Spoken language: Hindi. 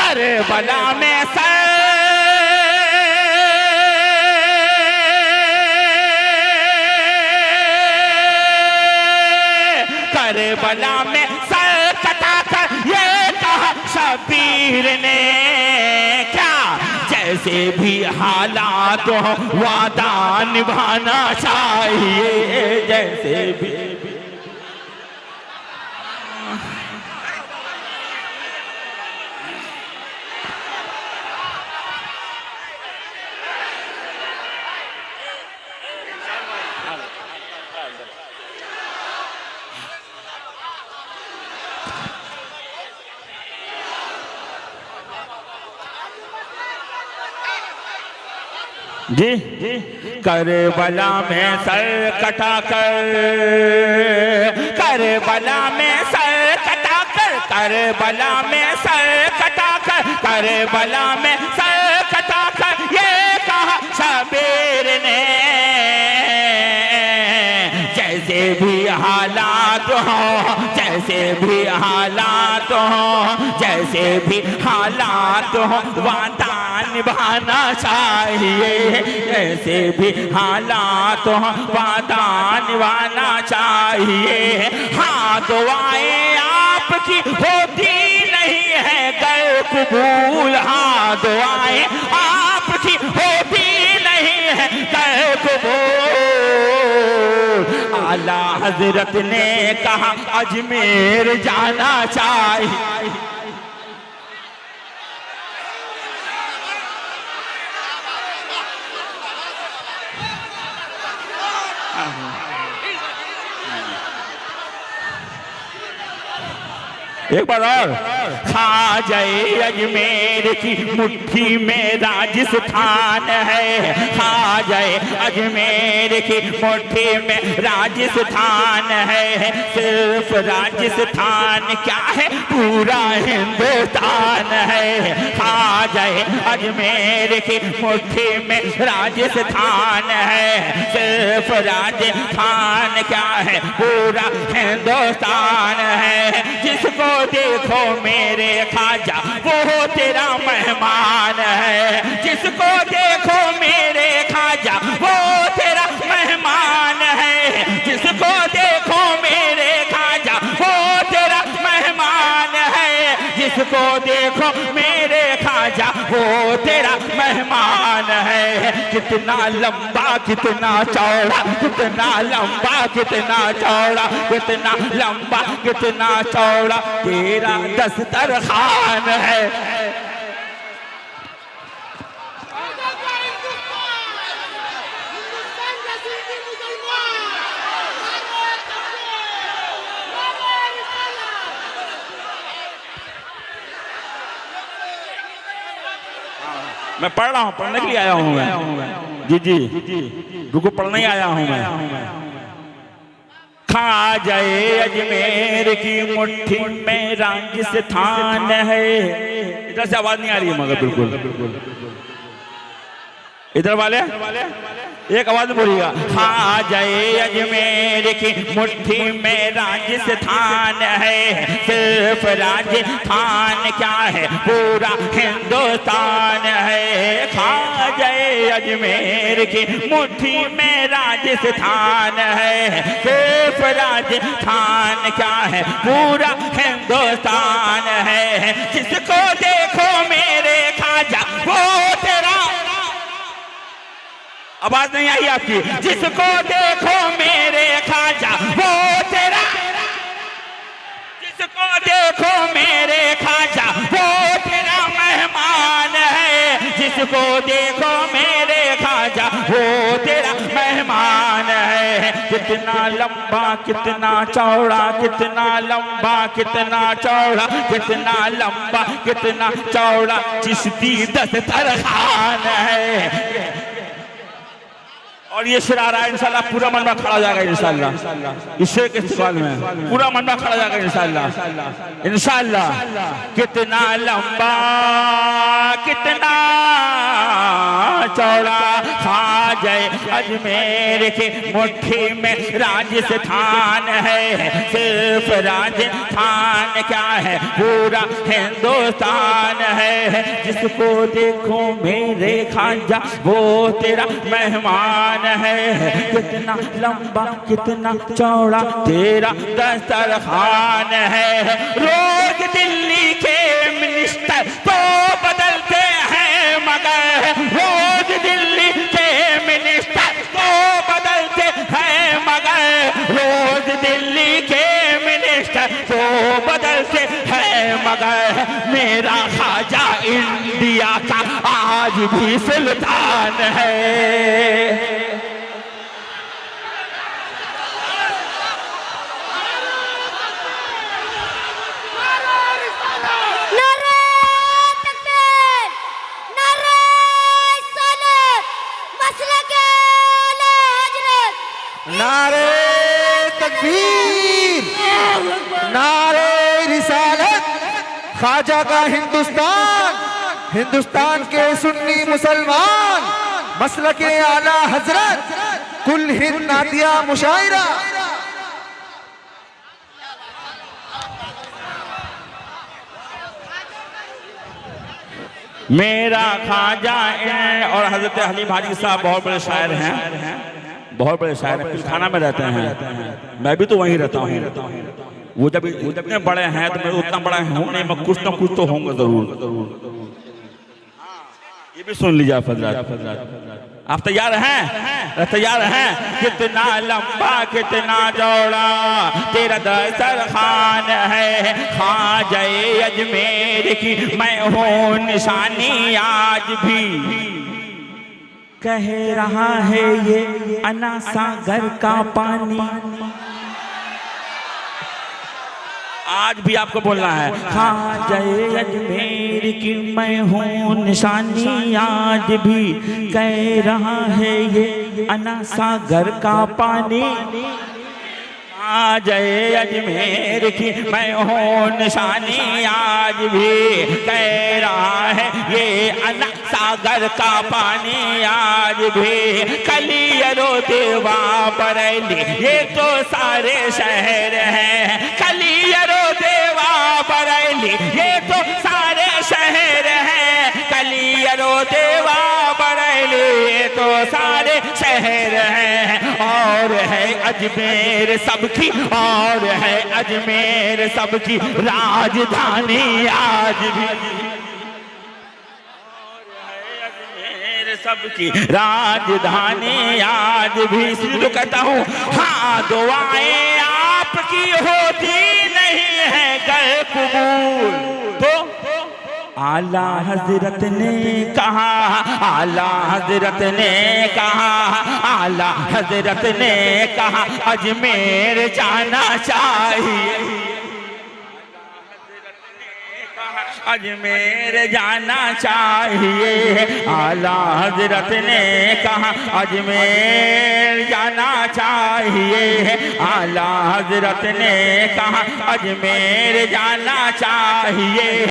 करबला में सर करबला में सर कटा कर ये कहा शबीर ने क्या, जैसे भी हालात हो वादा निभाना चाहिए, जैसे भी। जी करबला में सर कटा कर, करबला में सर कटा कर, करबला में सर कटा कर, करबला में सर कटा कर ये कहा शबीर ने, जैसे भी हालात हो, जैसे भी हालात हो, जैसे भी हालात हो वादा निभाना चाहिए, जैसे भी हालात हो वादा निभाना चाहिए। हाँ दुआएं आपकी होती नहीं है गर कबूल, हाँ दुआएं आपकी होती नहीं है गर कबूल। आला हजरत ने कहा अजमेर जाना चाहिए। एक बार और, ख्वाजाए अजमेर की मुट्ठी में राजस्थान है, ख्वाजाए अजमेर की मुट्ठी में राजस्थान है, सिर्फ राजस्थान क्या है पूरा हिंदुस्तान है, ख्वाजाए अजमेर की मुट्ठी में राजस्थान है, सिर्फ राजस्थान क्या है पूरा हिंदुस्तान है। जिसको देखो मेरे ख्वाजा वो तेरा मेहमान है, जिसको देखो मेरे ख्वाजा वो तेरा मेहमान है, जिसको देखो मेरे ख्वाजा वो तेरा मेहमान है, जिसको देखो मेरे ख्वाजा वो तेरा मेहमान है। कितना लंबा कितना चौड़ा, कितना लंबा कितना चौड़ा, कितना लंबा कितना चौड़ा तेरा दस्तरखान है। मैं पढ़ रहा हूँ, पढ़ने के लिए आया हूँ मैं। जी रुको, पढ़ने ही आया हूँ मैं। ख्वाजाए अजमेर की मुट्ठी में राजस्थान है। इधर से आवाज नहीं आ रही है मगर बिल्कुल इधर वाले एक आवाज बोलिएगा। ख्वाजाए अजमेर की मुट्ठी में राजस्थान है, सिर्फ राजस्थान क्या है पूरा हिंदुस्तान है। ख्वाजाए अजमेर की मुट्ठी में राजस्थान है, सिर्फ राजस्थान क्या है पूरा हिंदुस्तान है। जिसको देखो मेरे ख्वाजा वो तेरा, आवाज नहीं आई आपकी, जिसको देखो मेरे ख्वाजा वो तेरा, जिसको देखो मेरे ख्वाजा वो तेरा मेहमान है, जिसको देखो मेरे ख्वाजा वो तेरा मेहमान है। कितना लंबा कितना चौड़ा, कितना लंबा कितना चौड़ा, कितना लंबा कितना चौड़ा चिश्ती दस्तरखान है। और ये शेर आ रहा है इंशाल्लाह पूरा मनवा खड़ा हो जाएगा इंशाल्लाह, इस शेर के इस्तेमाल में पूरा मनवा खड़ा हो जाएगा इंशाल्लाह इंशाल्लाह। कितना लंबा कितना चौड़ा खाजा अजमेर की मुट्ठी में राजस्थान है, सिर्फ राजस्थान क्या है पूरा हिंदुस्तान है। जिसको देखो मेरे खाजा वो तेरा मेहमान है। कितना लंबा कितना चौड़ा तेरा दस्तरखान है। रोज दिल्ली के मिनिस्टर तो बदलते हैं मगर, रोज दिल्ली के मिनिस्टर तो बदलते हैं मगर, रोज दिल्ली के मिनिस्टर तो बदलते हैं मगर, मेरा खाजा इंडिया का आज भी सुल्तान है। नारे तकबीर, नारे रिसालत, ख्वाजा का हिंदुस्तान, हिंदुस्तान के सुन्नी मुसलमान, मसलके आला हजरत, कुल हिंद नातिया मुशायरा। मेरा खाजा और हजरत हलीम हाजी साहब बहुत बड़े शायर हैं, बहुत बड़े शायर हैं, खाना में रहते हैं, मैं भी तो वहीं रहता हूँ। वो जब इतने बड़े हैं तो मैं उतना बड़ा हूँ नहीं, मैं कुछ ना कुछ तो होऊंगा जरूर। ये भी सुन लीजिए हजरत, आप तैयार हैं? तैयार हैं? कितना लंबा कितना चौड़ा तेरा दस्तरखान है, खाजा अजमेर की मैं हूँ निशानी आज भी। कह रहा है ये अना सागर का पानी, आज भी आपको बोलना है खाजा अजमेर की मैं हूँ निशानी आज भी। कह रहा है ये अना सागर का पानी, खाजा अजमेर की मैं हूँ निशानी आज भी। कह रहा है ये अना सागर का पानी आज भी। कलियरो देवा बरेली ये तो सारे शहर हैं, कलियरो देवा बरेली ये तो सारे शहर हैं, कलियरो देवा बरेली ये तो सारे शहर हैं। और है अजमेर सबकी, और है अजमेर सबकी राजधानी आज भी, सबकी राजधानी आज भी। इसलिए तो कहता हूँ हाँ दुआएं आपकी होती नहीं है कर कबूल। तो आला हजरत ने कहा, आला हजरत ने कहा, आला हजरत ने कहा अजमेर जाना चाहिए, अजमेर जाना चाहिए। आला हजरत ने कहा अजमेर जाना चाहिए, आला हजरत ने कहा अजमेर जाना चाहिए।